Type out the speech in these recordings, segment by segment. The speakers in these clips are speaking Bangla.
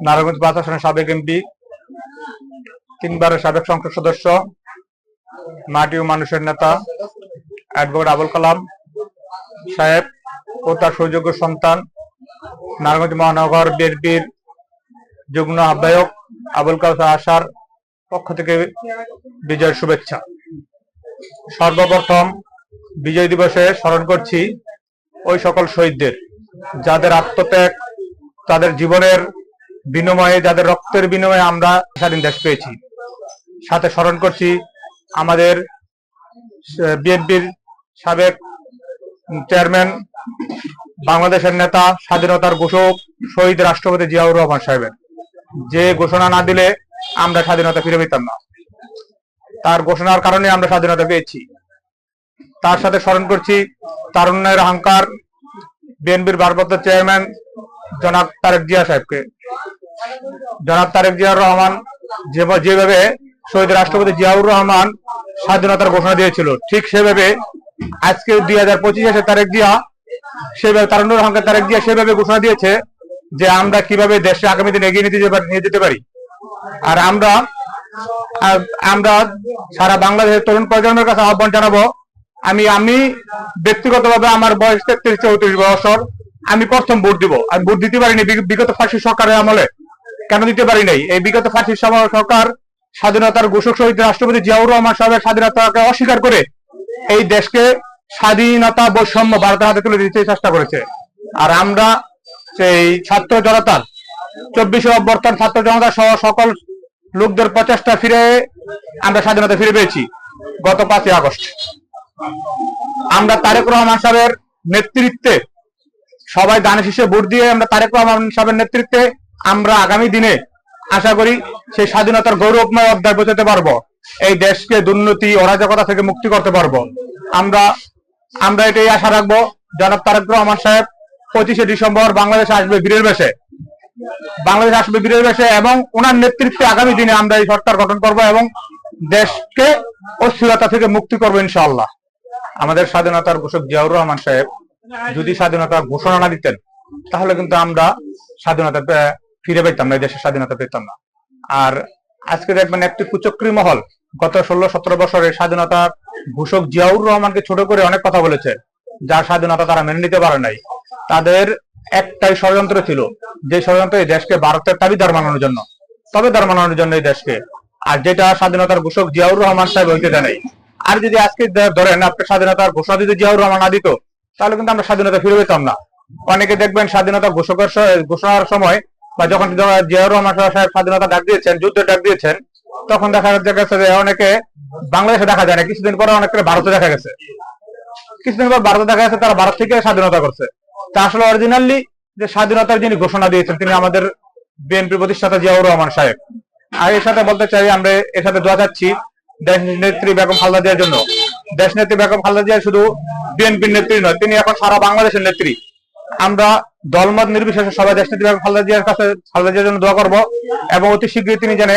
নারায়ণগঞ্জ ৫ আসনের সাবেক এমপি, ৩বারের সাবেক সংসদ সদস্য, মাটি ও মানুষের নেতা অ্যাডভোকেট আবুল কালাম সাহেব ও তার সুযোগ্য সন্তান নারায়ণগঞ্জ মহানগর বিএনপির যুগ্ম আহ্বায়ক আবুল কালাম আশার পক্ষ থেকে বিজয়ের শুভেচ্ছা। সর্বপ্রথম বিজয় দিবসে স্মরণ করছি ওই সকল শহীদদের, যাদের আত্মত্যাগ, তাদের জীবনের বিনিময়ে, যাদের রক্তের বিনিময়ে আমরা স্বাধীন দেশ পেয়েছি। সাথে স্মরণ করছি আমাদের বিএনপির সাবেক চেয়ারম্যান, বাংলাদেশের নেতা, স্বাধীনতার ঘোষক শহীদ রাষ্ট্রপতি জিয়াউর রহমান সাহেবের, যে ঘোষণা না দিলে আমরা স্বাধীনতা ফিরে পেতাম না। তার ঘোষণার কারণে আমরা স্বাধীনতা পেয়েছি। তার সাথে স্মরণ করছি তারুণ্যের অহংকার বিএনপির ভারপ্রাপ্ত চেয়ারম্যান জনাব তারেক জিয়া সাহেবকে। জনাব তারেক জিয়াউর রহমান যেভাবে শহীদ রাষ্ট্রপতি জিয়াউর রহমান স্বাধীনতার ঘোষণা দিয়েছিল, ঠিক সেভাবে আজকে 2025 এসে তারেক জিয়া সেভাবে, তারুণ্যের অহংকার তারেক জিয়া সেভাবে ঘোষণা দিয়েছে যে আমরা কিভাবে দেশে আগামী দিনে এগিয়ে নিয়ে যেতে পারি। আর আমরা সারা বাংলাদেশের তরুণ প্রজন্মের কাছে আহ্বান জানাবো, আমি ব্যক্তিগতভাবে আমার বয়স 33-34 বছর, আমি প্রথম ভোট দিব। আমি ভোট দিতে পারিনি বিগত ফাঁসি সরকারের আমলে। কেন দিতে পারি নাই? এই বিগত ফাঁসি সরকার স্বাধীনতার ঘোষক শহীদ রাষ্ট্রপতি জিয়াউর রহমান সাহেবের স্বাধীনতাকে অস্বীকার করে এই দেশকে স্বাধীনতা বৈষম্য ভারতের হাতে তুলে দিতে চেষ্টা করেছে। আর আমরা সেই ছাত্র জনতার 24 অভ্যর্থন ছাত্র জনতা সহ সকল লোকদের প্রচেষ্টা ফিরে আমরা স্বাধীনতা ফিরে পেয়েছি গত 5ই আগস্ট। আমরা তারেক রহমান সাহেবের নেতৃত্বে সবাই দানে শীষে ভোট দিয়ে আমরা তারেক রহমান সাহেবের নেতৃত্বে আমরা আগামী দিনে আশা করি সেই স্বাধীনতার গৌরবময় অধ্যায় বোঝাতে পারবো, এই দেশকে দুর্নীতি অরাজকতা থেকে মুক্তি করতে পারবো। আমরা এটাই আশা রাখবো। জনাব তারেক রহমান সাহেব 25শে ডিসেম্বর বাংলাদেশে আসবে বীরের বেশে এবং ওনার নেতৃত্বে আগামী দিনে আমরা এই সরকার গঠন করব এবং দেশকে অস্থিরতা থেকে মুক্তি করবো ইনশাআল্লাহ। আমাদের স্বাধীনতার ঘোষক জিয়াউর রহমান সাহেব যদি স্বাধীনতা ঘোষণা না দিতেন তাহলে কিন্তু আমরা স্বাধীনতা ফিরে পেতাম না, এই দেশের স্বাধীনতা পেতাম না। আর আজকে দেখবেন একটি কুচক্রী মহল গত 16-17 বছরের স্বাধীনতার ঘোষক জিয়াউর রহমানকে ছোট করে অনেক কথা বলেছে, যার স্বাধীনতা তারা মেনে নিতে পারে নাই। তাদের একটাই ষড়যন্ত্র ছিল, যে ষড়যন্ত্র এই দেশকে ভারতের দাবিদার বানানোর জন্য এই দেশকে, আর যেটা স্বাধীনতার ঘোষক জিয়াউর রহমান সাহেব হইতে দেয় নাই। আর যদি আজকে ধরেন আপনার স্বাধীনতার ঘোষণা যদি জিয়াউর রহমান না দিত তাহলে কিন্তু আমরা স্বাধীনতা ফিরে পেতাম না। অনেকে দেখবেন স্বাধীনতা ঘোষণার সময় বা যখন জিয়াউর রহমান সাহেব স্বাধীনতা ডাক দিয়েছেন, যুদ্ধের ডাক দিয়েছেন, তখন দেখা গেছে যে অনেকে বাংলাদেশে দেখা যায় না, কিছুদিন পরে অনেকে ভারতে দেখা গেছে, তারা ভারত থেকে স্বাধীনতা করছে। তা আসলে অরিজিনালি যে স্বাধীনতার যিনি ঘোষণা দিয়েছেন তিনি আমাদের বিএনপি প্রতিষ্ঠাতা জিয়াউর রহমান সাহেব। আর এর সাথে বলতে চাই, আমরা এর সাথে দোয়া চাচ্ছি দেশ নেত্রী বেগম খালেদা জিয়ার জন্য। দেশ নেত্রী বেগম খালেদা জিয়া শুধু বিএনপির নেত্রী নয়, তিনি এখন সারা বাংলাদেশের নেত্রী। আমরা দলমত নির্বিশেষে সবাই দেশ নেত্রী বেগম খালেদা জিয়ার জন্য দোয়া করবো এবং অতি শীঘ্রই তিনি যেন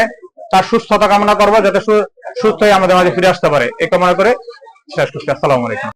তার সুস্থতা কামনা করবো, যাতে সুস্থ হয়ে আমাদের মাঝে ফিরে আসতে পারে, এই কামনা করে শেষ করছি। আসসালামু আলাইকুম।